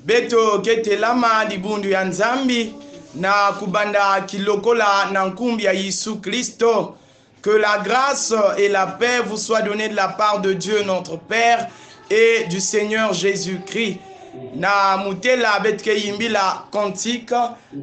beto kete lama libundu ya nzambi na kubanda kilokola na nkumbi ya Yesu Kristo. Que la grâce et la paix vous soient données de la part de Dieu notre Père et du Seigneur Jésus-Christ. Na mutela betke yimbila cantique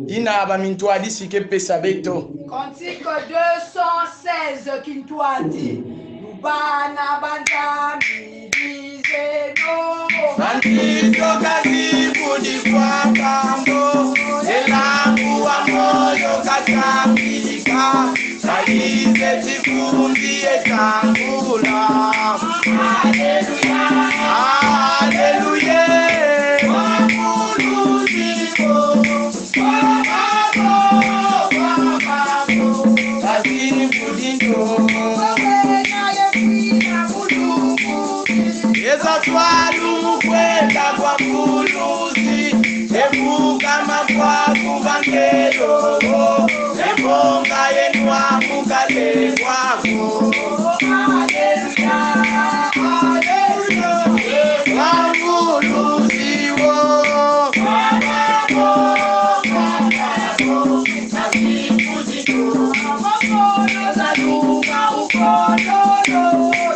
ina bamintwadi sike pesa beto. Cantique 216 kintwadi Lubana banzambi bizeno Santizo kazi budi kwa kambo Elangu wa moyo kakamilika Saize tifundi etangula Haleluya Haleluya Ezatwalu kwenda kwa kuluzi Evuka mafwa kubangelo Ebonga yenwa mukale kwako Haleluya Haleluya Wakuluzi wo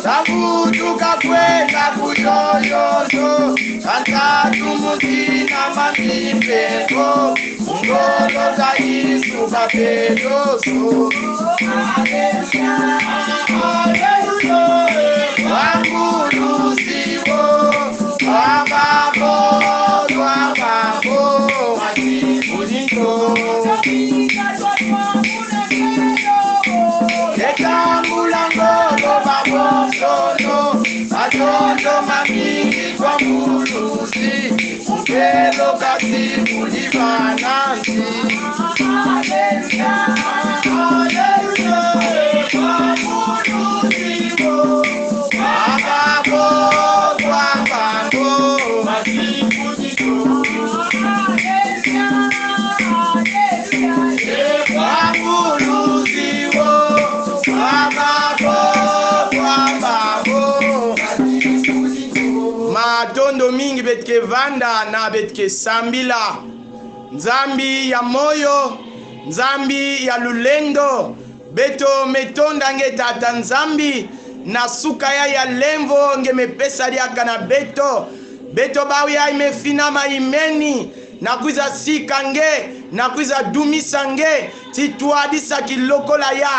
Sabutuka kwenda kuyoyozo Santatu mutina manipeko Mungolo za Yesu bapedoso Haleluya Haleluya Wakuluziwo Wababo Wababo Ulingo Ekambulangolo babosono Ajondo mamiki kwa muluzi Ukelo kasi mulivanansi Haleluya Haleluya Wakuluziwo Wababo Wababo Masipudito Haleluya Haleluya Wakuluziwo Matondo mingi betke vanda na betke sambila Nzambi ya moyo Nzambi ya lulendo Beto metonda nge tata nzambi Na suka ya lemvo nge mepesa liaka na beto Beto bawi ya imefinama imeni Na kuiza sika nge Na kuiza dumisa nge Tituadisa kilokola ya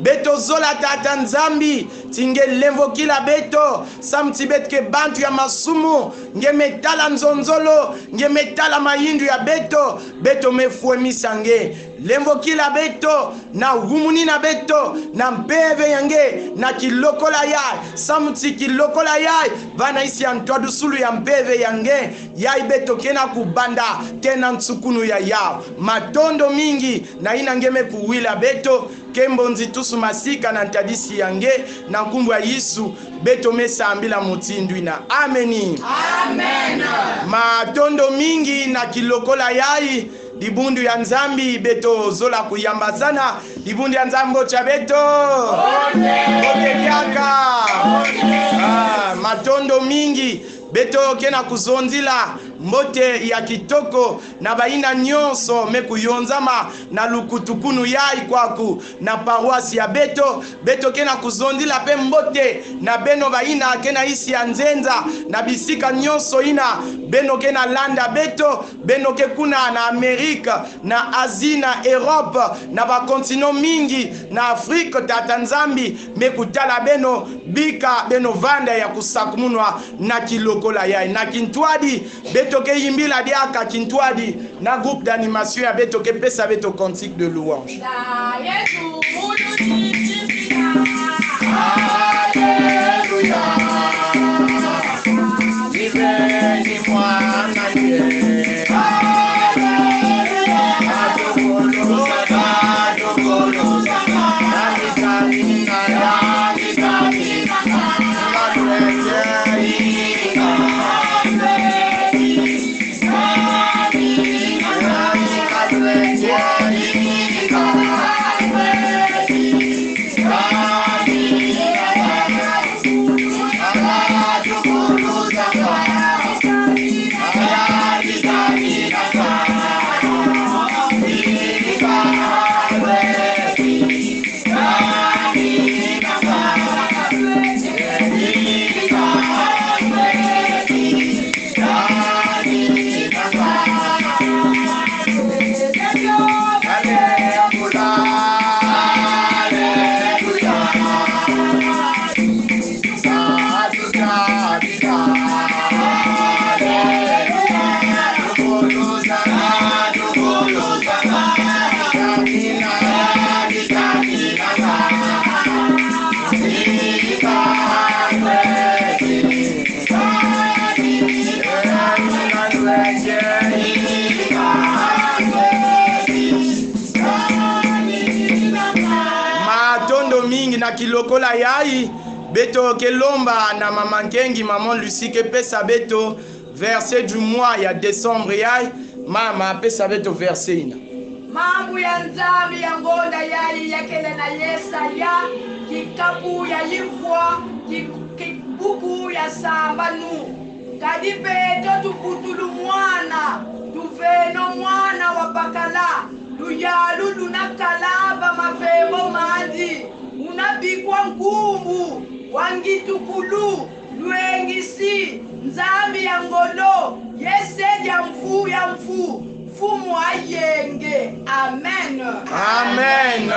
Beto zola tata nzambi Tinge lemvo kila beto Samti betke bantu ya masumu Nge metala nzonzolo Nge metala mayindu ya beto Beto mefue misange Lemvo kila beto Na humuni na beto Na mpeve yange Na kilokola yai Samti kilokola yai Vana isi antwadu sulu ya mpeve yange Yai beto kena kubanda Kena nsukunu ya yao Matondo mingi Na inangeme kuwila beto Kembo nzitusu masika na ntadisi yange Na nkumbu ya Yesu Beto mesa ambila mutindu ina Ameni Amen Matondo mingi na kilokola yai Libundu ya nzambi beto zola kuyambazana Libundu ya nzambo cha beto Ote kiaka Matondo mingi Beto kena kuzonzila mbote ya kitoko na baina nyonso mekuyonzama na lukutukunu yai kwaku na paroisi ya beto beto kena kuzondila pe mbote na beno baina kena isi ya nzenza na bisika nyonso ina beno kena landa beto beno ke kuna na Amerika na Asie na Europe na bakontino mingi na Afrika tata nzambi mekutala beno bika beno vanda ya kusakumunwa na kilokola yai na kintwadi beto ke yimbila diaka kintwadi na groupe d'animation ya beto ke pesa beto cantique de louange. Alléluia. Libérez moi na Dieu. Matondo mingi na kilokola yai beto kelomba na mama nkengi maman Lucie ke pesa beto verset du mois ya décembre yai mama pesa beto verset ina mambo ya nzambi ya ngonda yai yakele na Yesaya kikapu ya yivwa kibuku ya sambanu kadi peto tukutulu mwana tuveno mwana wa bakala luyalu lunakalaba mavemo mandi unabikwa ngumbu wangitukulu lwengisi nzambi ya ngolo yesedi ya mfu fumu ayenge amen amen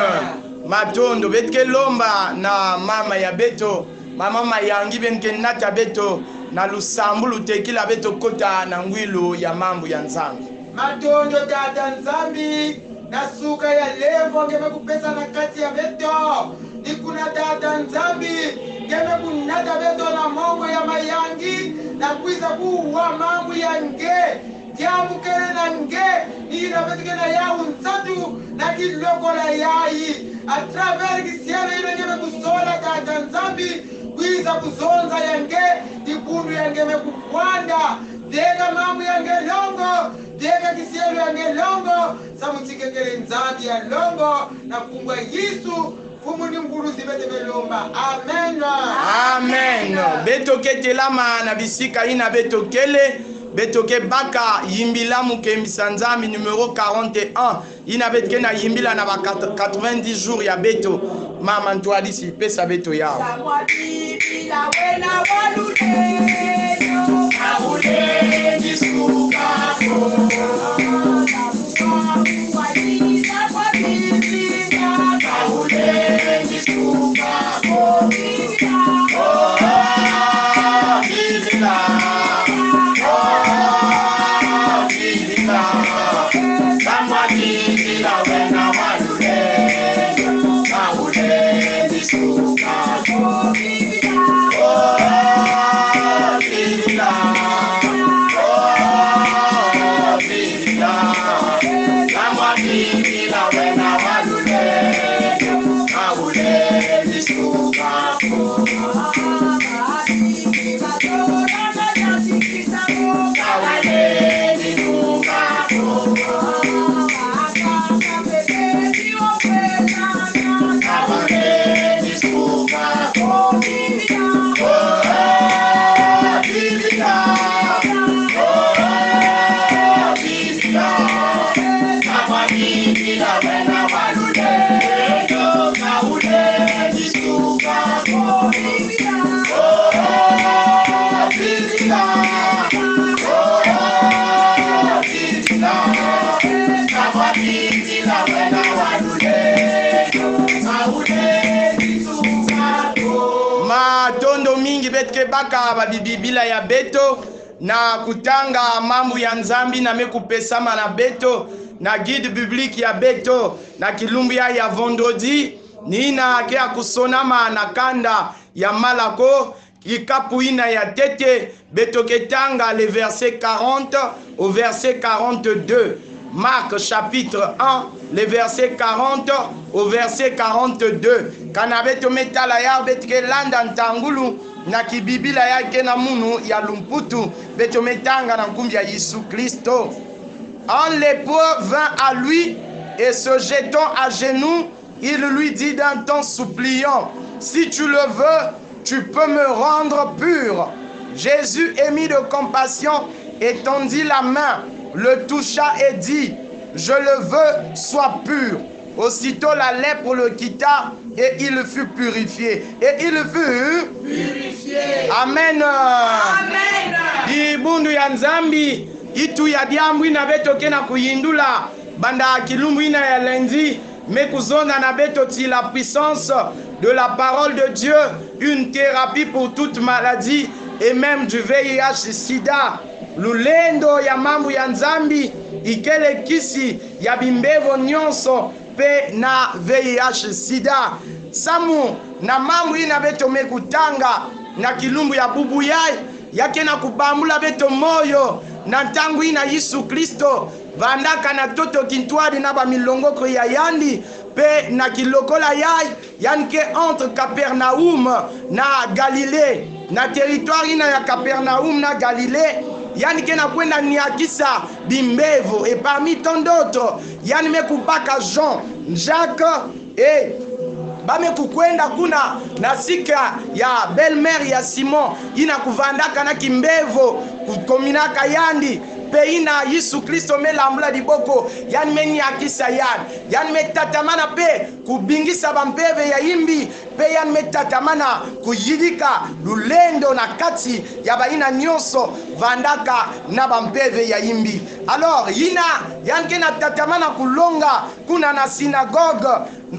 matondo betke lomba na mama ya beto mama yangi benke nata beto na lusambu lutekila beto kota na ngwilu ya mambo ya nzambi matondo tata nzambi na suka ya levo ngeme kupesa na kati ya beto nikuna tata nzambi ngeme kunata beto na mongo ya mayangi na kuiza kuwa mambo ya nge jamukele na nge ina betike na yau nsatu na kiloko la yai a travers kisiana ina ngeme kusola tata nzambi kuiza kuzonza ya nge tikundu ya ngeme kukwanda dega mambo ya nge longo dega kisielo ya nge longo samuchikekele nzambi ya longo na kumbwa Yesu fumu ni mburuzi bete belomba amen amen beto ketelama na bisika ina beto kele betoke baka yimbila mukembisa nzambi numéro 41 ina betke na yimbila na ba 90 jours ya beto mama ntwalisi pesa beto yao matondo mingi betke baka babibibila ya beto na kutanga mambo ya nzambi na mekupesama na beto na guide biblique ya beto na kilumbu ya vendredi nina ke akusonama na kanda ya malako kikapu ina ya tete beto ketanga le verset 40 au verset 42 Marc chapitre 1 le verset 40 au verset 42 kana beto metala ya betke landa ntangulu na kibibila yake na munu ya lumputu beto metanga na nkumbi ya Yesu Kristo. Un lépreux vint à lui et se jetant à genoux, il lui dit d'un ton suppliant, si tu le veux, tu peux me rendre pur. Jésus émit de compassion et tendit la main, le toucha et dit, je le veux, sois pur. Aussitôt la lèpre le quitta et il fut purifié. Et il fut purifié. Amen. amen Ibundu ya nzambi itu ya diambu ina beto kena kuyindula banda kilumbu ina ya lendi mekuzonda na beto ti la puissance de la parole de Dieu, une thérapie pour toute maladie et même du VIH sida. Lulendo ya mambu ya nzambi ikele kisi ya bimbevo nyonso pe na VIH sida. Samu na mambu ina beto mekutanga na kilumbu ya bubu yai yake na kubambula beto moyo na ntangu ina Yesu Kristo vandaka na toto kintwadi na bamilongoko ya yandi pe na kilokola yai yanke entre Capernaum na Galilée na territoire ina ya Capernaum na Galilée yani kena kwenda niakisa bimbevo et parmi tant d'autres yani mekubaka Jean Jacques et bame kukwenda kuna na sika ya belle-mère ya Simon ina kuvandaka na kimbevo kukominaka yandi pe ina Yesu Kristo melambula diboko yani meniakisa yani metatamana pe kubingisa bampeve ya imbi pe yani metatamana kuyilika lulendo na kati ya baina nyonso vandaka na bampeve ya imbi. Alors ina yani kena tatamana kulonga kuna na synagogue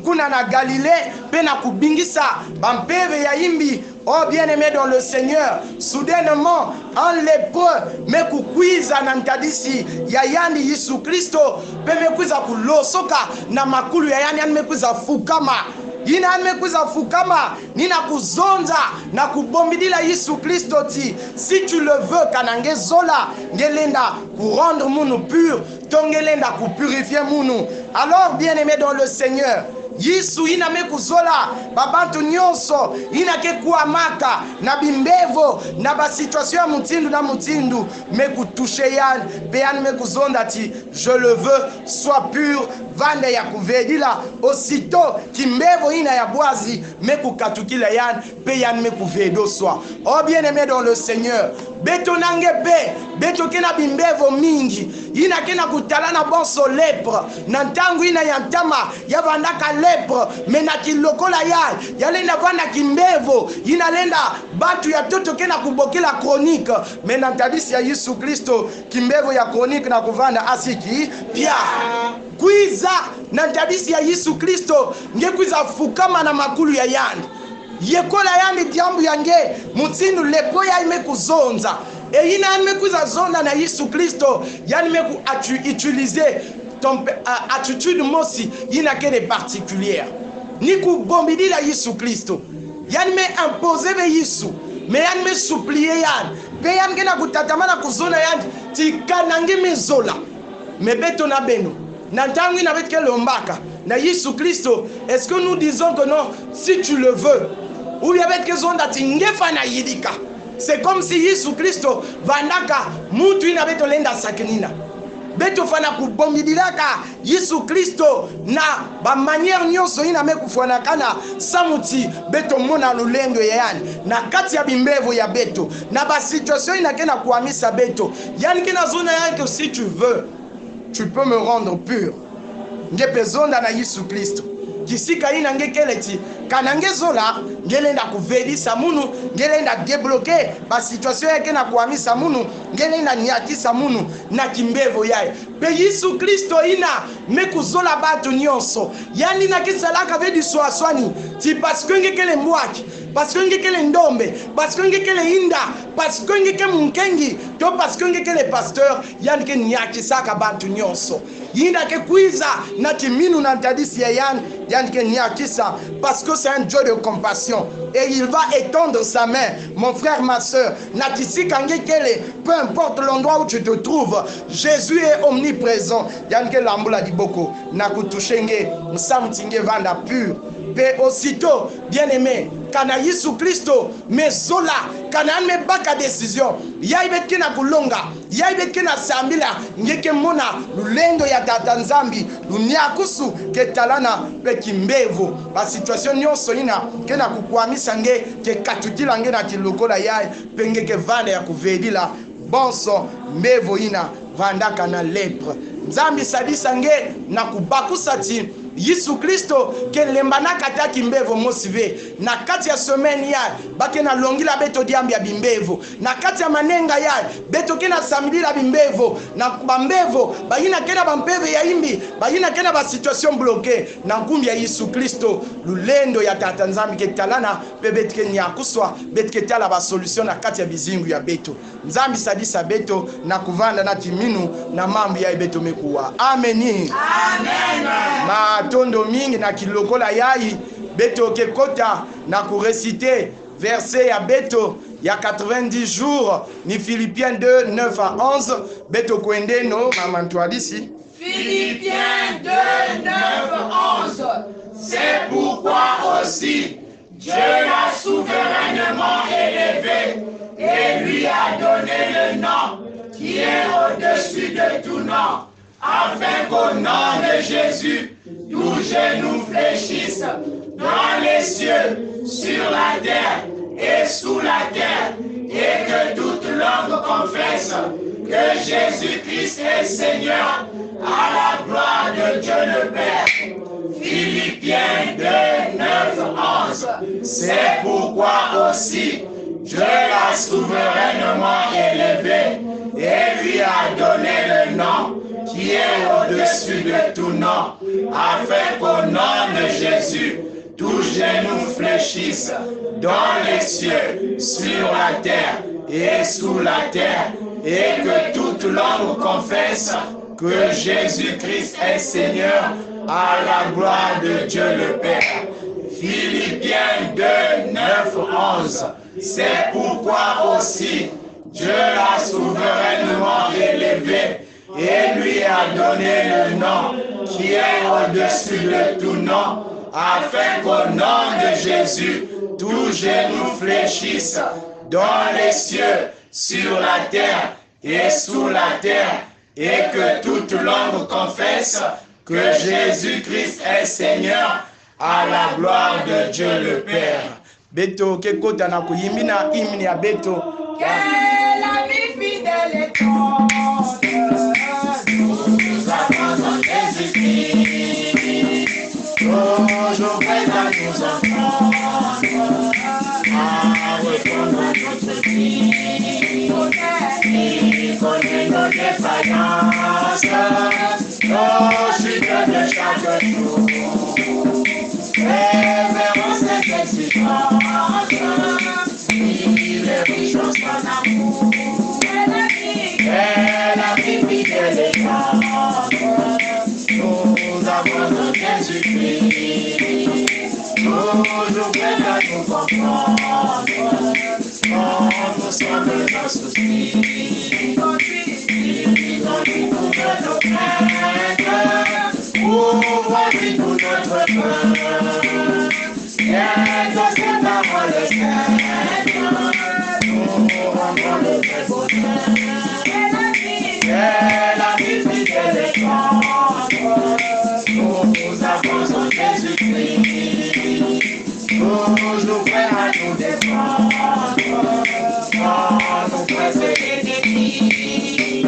kuna na Galilée pe na kubingisa bampeve ya imbi. Oh bien-aimé dans le Seigneur, soudainement un lépreux me kukwiza na ntadisi ya yandi Yesu Kristo pe me kwiza kulosoka na makulu ya yani me kwiza fukama ina me kwiza fukama nina kuzonza na kubombidila Yesu Kristo ti si tu le veux kanange zola ngelenda ku rendre munu pur tongelenda ku purifier munu. Alors bien-aimé dans le Seigneur, Yesu ina mekuzola babantu nyonso ina ke kuamaka na bimbevo na ba situation ya mutindu na mutindu mekutouche yan pe yan mekuzonda ti je le veux sois pur vande ya kuvedila aussitôt kimbevo ina ya bwazi mekukatukila yan pe yan mekuvedo soa. Oh bien-aimé dans le Seigneur, beto nange pe beto kena bimbevo mingi ina kena kutala na bonso lepre na ntangu ina yantama ya vandaka lepre mena kilokola yalenda vanda kimbevo inalenda batu ya toto kena kubokela chronique mena ntadisi ya Yesu Kristo kimbevo ya chronique na kuvanda asiki pia kwiza na ntadisi ya Yesu Kristo nge kwiza fukama na makulu ya yandi yekola yandi diambu yange mutsindu lepo ya ime kuzonza e ina ime kuza zonda na Yesu Kristo yani meku utiliser ton attitude mosi ina kene particulière ni kubombidi la Yesu Kristo yani me imposer be Yesu me yani me supplier yani pe yani kena kutatamana kuzona yani tikanange mezola me beto na beno na ntangu ina betke lombaka na Yesu Kristo. Est-ce que nous disons que non si tu le veux ou bien betke zonda tingefa na yidika? C'est comme si Yesu Kristo vandaka mutu ina beto lenda sakinina beto fana kubombidilaka Yesu Kristo na ba manière nyonso ina mekufana kana samuti beto mona lulendo yani na kati ya bimbevo ya beto na ba situation ina kena kuamisa beto yani kena zona yake si tu veux tu peux me rendre pur ngepe zonda na Yesu Kristo kisika ina ngekeleti kanange zola ngelenda kuvedisa munu ngelenda débloquer ba situation yake na kuamisa munu ngelenda niakisa munu na kimbevo yae pe Yesu Kristo ina mekuzola batu nyonso yani na kisalaka vedi swaswani ti parce que ngekele mwaki parce que ngekele ndombe parce que ngekele inda parce que ngekele munkengi to parce que ngekele pasteur yani ke niakisaka batu nyonso yinda ke kwiza na timinu na ntadisi ya yani ke niakisa parce que c'est un Dieu de compassion et il va étendre sa main. Mon frère, ma soeur, peu importe l'endroit où tu te trouves, Jésus est omniprésent. Yanke lambula di boko nakutushenge msamtinge vanda pur. Pe aussitôt, bien-aimé, kana Yesu Kristo mezola kana me baka décision yaibet kena kulonga yaibet kena sambila ngeke mona lulendo ya tata nzambi lunyakusu ketalana pe kimbevo ba situation nyonso ina kena kukwamisa nge ke katutila nge na kilokola yai penge ke vanda ya kuvedila bonso mbevo ina vandaka na lepre nzambi sadisa nge na kubakusati Yesu Kristo ke lembanaka ta kimbevo mosive na kati ya semaine ya bake na longila beto diambi ya bimbevo na kati ya manenga ya beto kena samdila bimbevo na bambevo bayina kena bampeve ya imbi bayina kena ba situation bloquée na nkumbi ya Yesu Kristo lulendo ya tata nzambi ke talana pe betke nyakuswa betke tala ba solution na kati ya bizingu ya beto nzambi sadisa beto na kuvanda na timinu na mambo ya beto mekuwa ameni amen. Tondo mingi na kilokola yai beto ke kota na kuresite verset ya beto ya 90 jours ni Philippiens 2 9 à 11 beto kwende no mamantwalisi. Philippiens 2 9 11. C'est pourquoi aussi Dieu l'a souverainement élevé et lui a donné le nom qui est au-dessus de tout nom, afin qu'au nom de Jésus, tout genou fléchisse dans les cieux, sur la terre et sous la terre, et que toute langue confesse que Jésus-Christ est Seigneur, à la gloire de Dieu le Père. Philippiens 2 9 11. C'est pourquoi aussi Dieu l'a souverainement élevé et lui a donné le nom qui est au-dessus de tout nom, afin qu'au nom de Jésus, tout genou fléchisse dans les cieux, sur la terre et sous la terre, et que toute langue confesse que Jésus-Christ est Seigneur, à la gloire de Dieu le Père. Philippiens 2 9 11. C'est pourquoi aussi Dieu l'a souverainement élevé et lui a donné le nom qui est au-dessus de tout nom, afin qu'au nom de Jésus, tout genou fléchisse dans les cieux, sur la terre et sous la terre, et que toute langue confesse que Jésus-Christ est Seigneur, à la gloire de Dieu le Père. Beto kekota na kuyimbi na hymne ya beto. Quel ami fidèle et tendre, nous avons en Jésus-Christ, toujours prêt à nous entendre, à répondre à notre vie. Il connaît nos défaillances, nos chutes de chaque jour. Révérence et exigence, il est riche en son amour. Quel ami fidèle et tendre, nous avons en Jésus-Christ, toujours prêt à nous comprendre, quand nous sommes dans soucis. Il conduit pour nos craintes, ouvre-lui tout notre cœur. Et dans ses paroles saintes, nous rendons le vrai bonheur. Quel ami fidèle et tendre, nous avons en Jésus-Christ, toujours prêt à nous défendre, quand nous pressons les défis.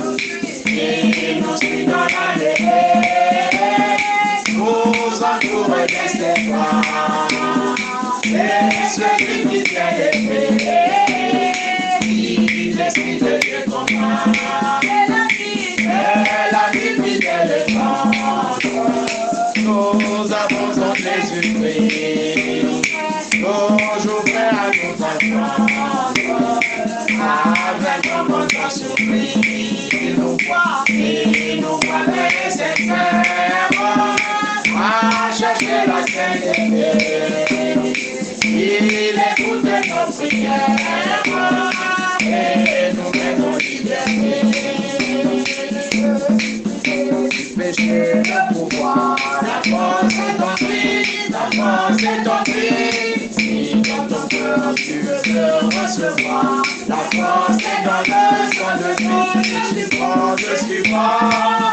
Il nous suit dans l'année, nous entoure d'espoir. Et celui qui vient d'aimer, l'esprit de Dieu comprend. La vie fidèle et tendre, nous avons en Jésus-Christ, toujours prêt à nous entendre, avec un bon temps surpris. Il nous voit vers ses frères, à chercher la sainteté. Il écoute nos prières et nous met en liberté. Du péché, le pouvoir, la force est en Christ, la force est en Christ. Si dans ton cœur tu veux le recevoir, la force est dans le sang de Christ. Je suis fort,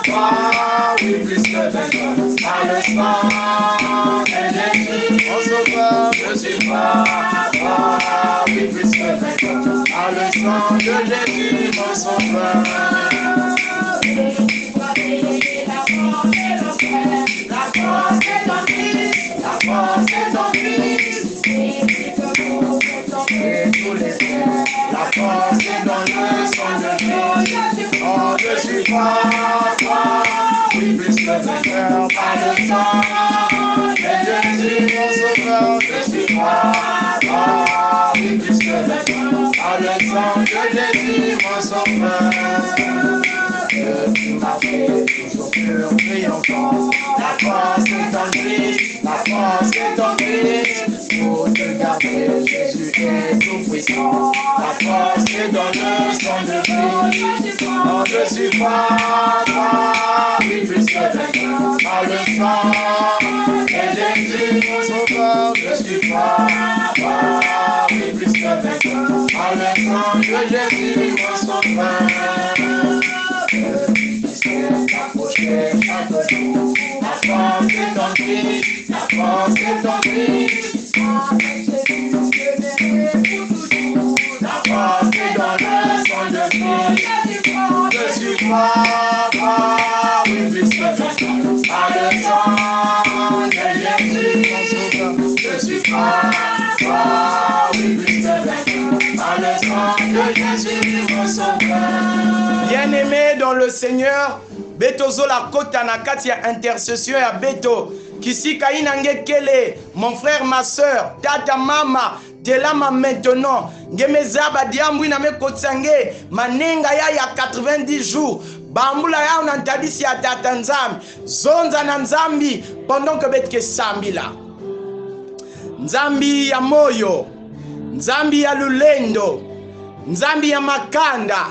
oui, plus que vainqueur, par le sang de Jésus, mon sauveur. Je suis fort, oui, plus que vainqueur, par le sang de Jésus, mon sauveur. La force est en Christ, la force est en Christ, et tous les frères, la force est dans le sang de Christ. Oh, je suis fort, oui, plus que vainqueur, par le sang de Jésus, mon sauveur. Je suis fort, oui, plus que vainqueur, par le sang de Jésus, mon sauveur. Tu m'as fait toujours pur, triomphant. La force est en Christ, la force est en Christ. Pour te garder, Jésus est tout puissant. La force est dans le sang de Christ. Non, je suis fort, oui, plus que vainqueur. Par le sang de Jésus, mon sauveur, je suis fort, oui, plus que vainqueur. Par le sang de Jésus, mon sauveur. La force est en Christ, la force est en Christ. La force est dans le sang de Christ. Je suis fort, oui, plus que vainqueur. Par le sang de Jésus, je suis fort, oui, plus que vainqueur. Par le sang de Jésus, mon sauveur. Bien-aimé dans le Seigneur, Beto Zola Kota na kati ya intercession ya Beto. Kisika inange kele, mon frère, ma soeur, tata, mama, telama maintenant. Ngemezaba diambwi na me kotsange, manenga ya 90 jours. Bambula ya unantadisi ya tata nzambi. Zonza na nzambi, pendant que betke sambila. Nzambi ya moyo, nzambi ya lulendo, nzambi ya makanda.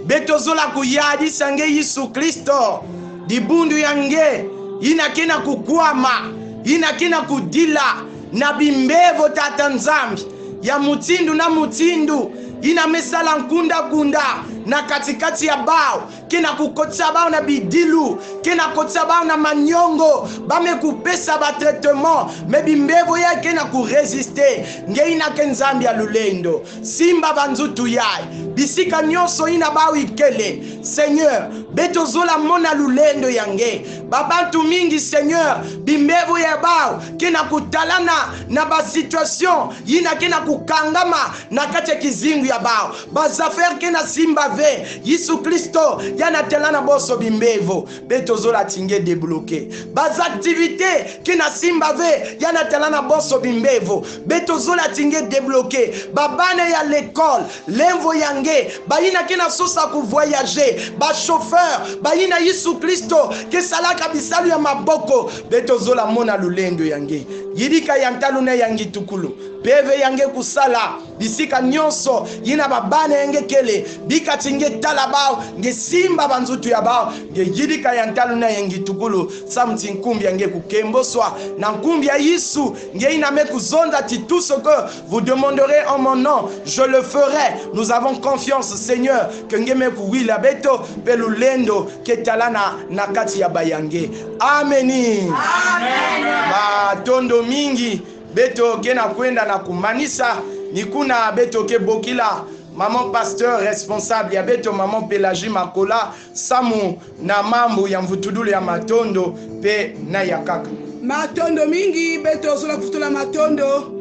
Beto zola kuyadi sange Yesu Kristo. Dibundu yange, inakina kukwama, inakina kudila, na bimbevo tata nzambi. Ya mutindu na mutindu, ina mesala nkunda kunda, na katikati ya bao, kina kukotsa bao na bidilu, kina kotsa bao na manyongo, bame kupesa ba traitement, me bimbevo ya kina kuresiste, nge ina kenzambi ya lulendo, simba banzutu yai, bisika nyonso ina bao ikele. Seigneur, beto zola mona lulendo yange, babantu mingi Seigneur, bimbevo ya bao, kina kutalana na ba situation, ina kina kukangama na kate kizingu ya bao, bazafer kina simba ve, Yesu Kristo, yana telana boso bimbevo, beto zola tinge débloqué, baz activité kina simba ve, yana telana boso bimbevo, beto zola tinge débloqué, babane ya l'école, lenvo yange, bayina kina sosa ku voyager, ba chauffeur, bayina Yesu Kristo, ke salaka bisalu ya maboko, beto zola mona lulendo yange, yidika yantalu na yangi tukulu, peve yange kusala, bisika nyonso, yina babane yange kele, bika tinge talabao, nge simba banzutu ya bao, nge yidika yantalu na yangi tukulu, samti nkumbi yange kukemboswa, na nkumbi ya Yesu, nge iname kuzonda ti tout ce que vous demanderez en mon nom, je le ferai. Nous avons confiance, Seigneur, que nge me kuwila beto, pelulendo, ketalana na kati ya bayange. Ameni. Amen. Ba tondo mingi, beto kena kwenda na kumanisa, nikuna beto ke bokila, maman pasteur responsable ya beto maman Pelagie Makola, samu na mambo ya mvutudulu ya matondo, pe na ya kaka. Matondo mingi, beto zola kufutula matondo,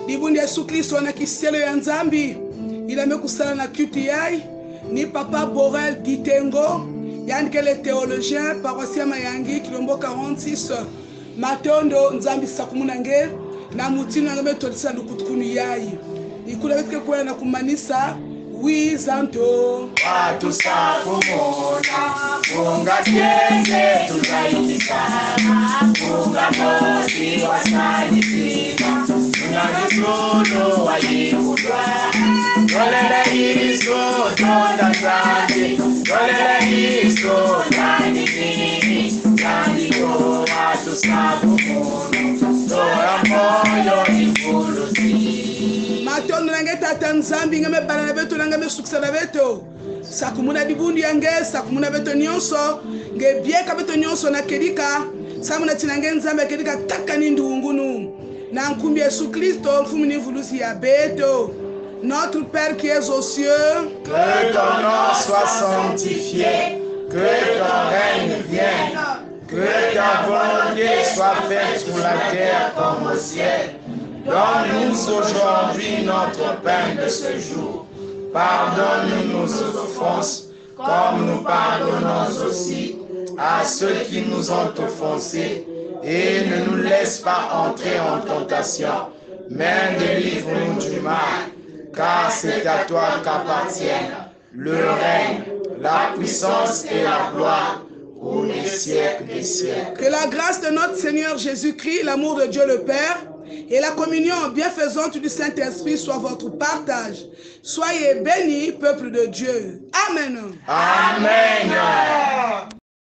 dibundi Yesu Kristo na kiselo ya nzambi, ilame kusala na QTI, ni papa Borel Ditengo, yanke le théologien, paroissien Mayangi, Kilombo 46, matondo nzambi sakumunange, na mutinu ngame tolisa lukutukunu yai. Ikula betke kwa na kumanisa, wizanto. Watu sakumona, munga tienze tuzaikisana, munga mosi wasadikina, munga wa yikudwa, dolele iso tonda zande, dolele iso nani nini, nani yo watu sakumona, doya moyo ifuluti. Matondo nange tata nzambi ngame balana beto nangame suksala beto. Sakumuna dibundi yange, sakumuna beto nyonso, nge bieka beto nyonso na kedika, samuna tinange nzambe kedika taka nindu ungunu. Na nkumbi Yesu Kristo, mfumini vulusi ya beto. Notre Père qui es aux cieux, Que ton nom soit sanctifié, que ton règne vienne, que ta volonté soit faite sur la terre comme au ciel. Donne-nous aujourd'hui notre pain de ce jour. Pardonne-nous nos offenses, comme nous pardonnons aussi à ceux qui nous ont offensés. Et ne nous laisse pas entrer en tentation, mais délivre-nous du mal. Car c'est à toi qu'appartiennent le règne, la puissance et la gloire pour les siècles des siècles. que la grâce de notre Seigneur Jésus-Christ, l'amour de Dieu le Père et la communion bienfaisante du Saint-Esprit soit votre partage. Soyez bénis, peuple de Dieu. Amen. Amen.